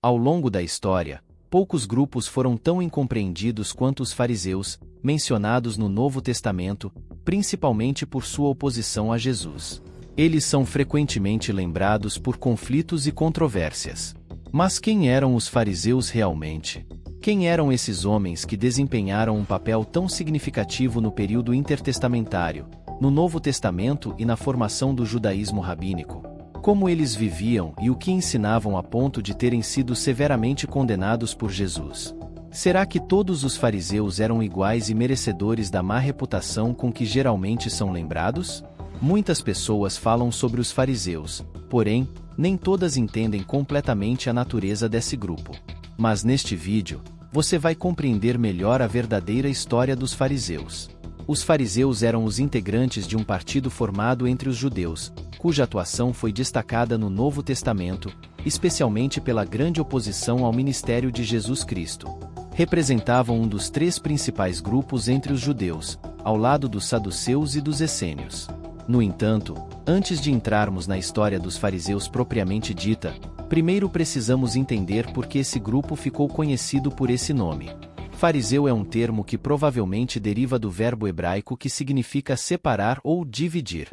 Ao longo da história, poucos grupos foram tão incompreendidos quanto os fariseus, mencionados no Novo Testamento, principalmente por sua oposição a Jesus. Eles são frequentemente lembrados por conflitos e controvérsias. Mas quem eram os fariseus realmente? Quem eram esses homens que desempenharam um papel tão significativo no período intertestamentário, no Novo Testamento e na formação do judaísmo rabínico? Como eles viviam e o que ensinavam a ponto de terem sido severamente condenados por Jesus? Será que todos os fariseus eram iguais e merecedores da má reputação com que geralmente são lembrados? Muitas pessoas falam sobre os fariseus, porém, nem todas entendem completamente a natureza desse grupo. Mas neste vídeo, você vai compreender melhor a verdadeira história dos fariseus. Os fariseus eram os integrantes de um partido formado entre os judeus, cuja atuação foi destacada no Novo Testamento, especialmente pela grande oposição ao ministério de Jesus Cristo. Representavam um dos três principais grupos entre os judeus, ao lado dos saduceus e dos essênios. No entanto, antes de entrarmos na história dos fariseus propriamente dita, primeiro precisamos entender por que esse grupo ficou conhecido por esse nome. Fariseu é um termo que provavelmente deriva do verbo hebraico que significa separar ou dividir.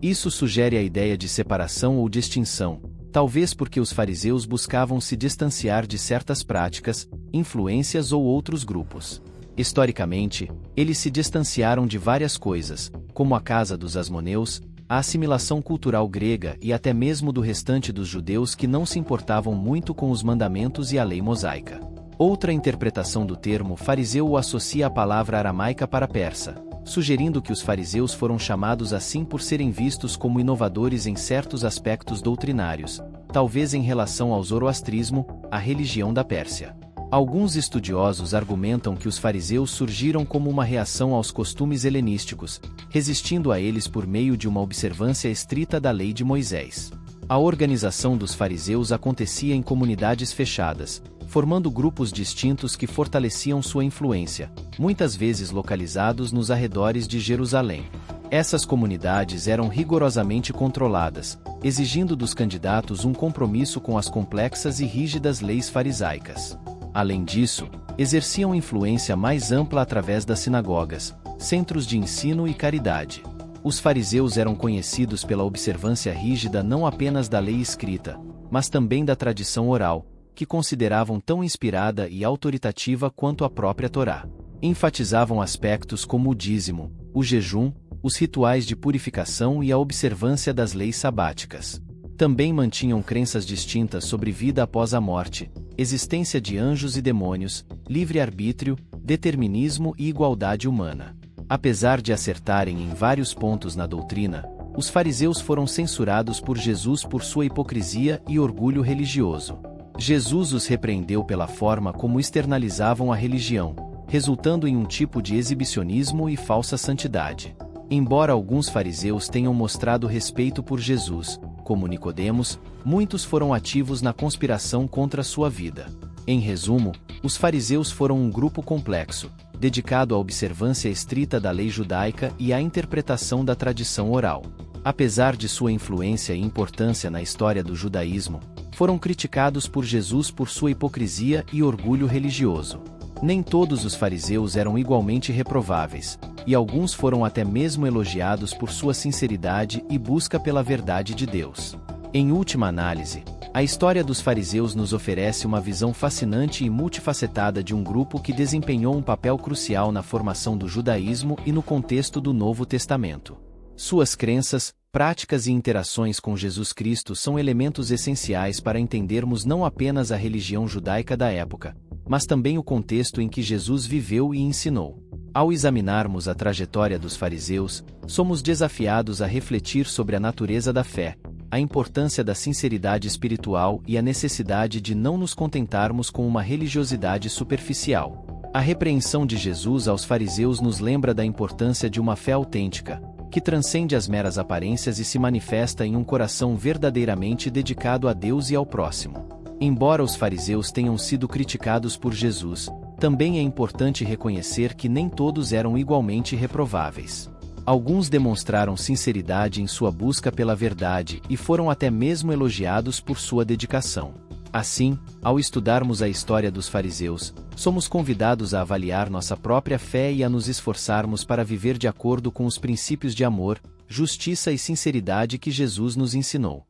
Isso sugere a ideia de separação ou distinção, talvez porque os fariseus buscavam se distanciar de certas práticas, influências ou outros grupos. Historicamente, eles se distanciaram de várias coisas, como a casa dos asmoneus, a assimilação cultural grega e até mesmo do restante dos judeus que não se importavam muito com os mandamentos e a lei mosaica. Outra interpretação do termo fariseu o associa à palavra aramaica para persa, sugerindo que os fariseus foram chamados assim por serem vistos como inovadores em certos aspectos doutrinários, talvez em relação ao zoroastrismo, a religião da Pérsia. Alguns estudiosos argumentam que os fariseus surgiram como uma reação aos costumes helenísticos, resistindo a eles por meio de uma observância estrita da lei de Moisés. A organização dos fariseus acontecia em comunidades fechadas, formando grupos distintos que fortaleciam sua influência, muitas vezes localizados nos arredores de Jerusalém. Essas comunidades eram rigorosamente controladas, exigindo dos candidatos um compromisso com as complexas e rígidas leis farisaicas. Além disso, exerciam influência mais ampla através das sinagogas, centros de ensino e caridade. Os fariseus eram conhecidos pela observância rígida não apenas da lei escrita, mas também da tradição oral, que consideravam tão inspirada e autoritativa quanto a própria Torá. Enfatizavam aspectos como o dízimo, o jejum, os rituais de purificação e a observância das leis sabáticas. Também mantinham crenças distintas sobre vida após a morte, existência de anjos e demônios, livre-arbítrio, determinismo e igualdade humana. Apesar de acertarem em vários pontos na doutrina, os fariseus foram censurados por Jesus por sua hipocrisia e orgulho religioso. Jesus os repreendeu pela forma como externalizavam a religião, resultando em um tipo de exibicionismo e falsa santidade. Embora alguns fariseus tenham mostrado respeito por Jesus, como Nicodemos, muitos foram ativos na conspiração contra sua vida. Em resumo, os fariseus foram um grupo complexo, dedicado à observância estrita da lei judaica e à interpretação da tradição oral. Apesar de sua influência e importância na história do judaísmo, foram criticados por Jesus por sua hipocrisia e orgulho religioso. Nem todos os fariseus eram igualmente reprováveis, e alguns foram até mesmo elogiados por sua sinceridade e busca pela verdade de Deus. Em última análise, a história dos fariseus nos oferece uma visão fascinante e multifacetada de um grupo que desempenhou um papel crucial na formação do judaísmo e no contexto do Novo Testamento. Suas crenças, práticas e interações com Jesus Cristo são elementos essenciais para entendermos não apenas a religião judaica da época, mas também o contexto em que Jesus viveu e ensinou. Ao examinarmos a trajetória dos fariseus, somos desafiados a refletir sobre a natureza da fé, a importância da sinceridade espiritual e a necessidade de não nos contentarmos com uma religiosidade superficial. A repreensão de Jesus aos fariseus nos lembra da importância de uma fé autêntica, que transcende as meras aparências e se manifesta em um coração verdadeiramente dedicado a Deus e ao próximo. Embora os fariseus tenham sido criticados por Jesus, também é importante reconhecer que nem todos eram igualmente reprováveis. Alguns demonstraram sinceridade em sua busca pela verdade e foram até mesmo elogiados por sua dedicação. Assim, ao estudarmos a história dos fariseus, somos convidados a avaliar nossa própria fé e a nos esforçarmos para viver de acordo com os princípios de amor, justiça e sinceridade que Jesus nos ensinou.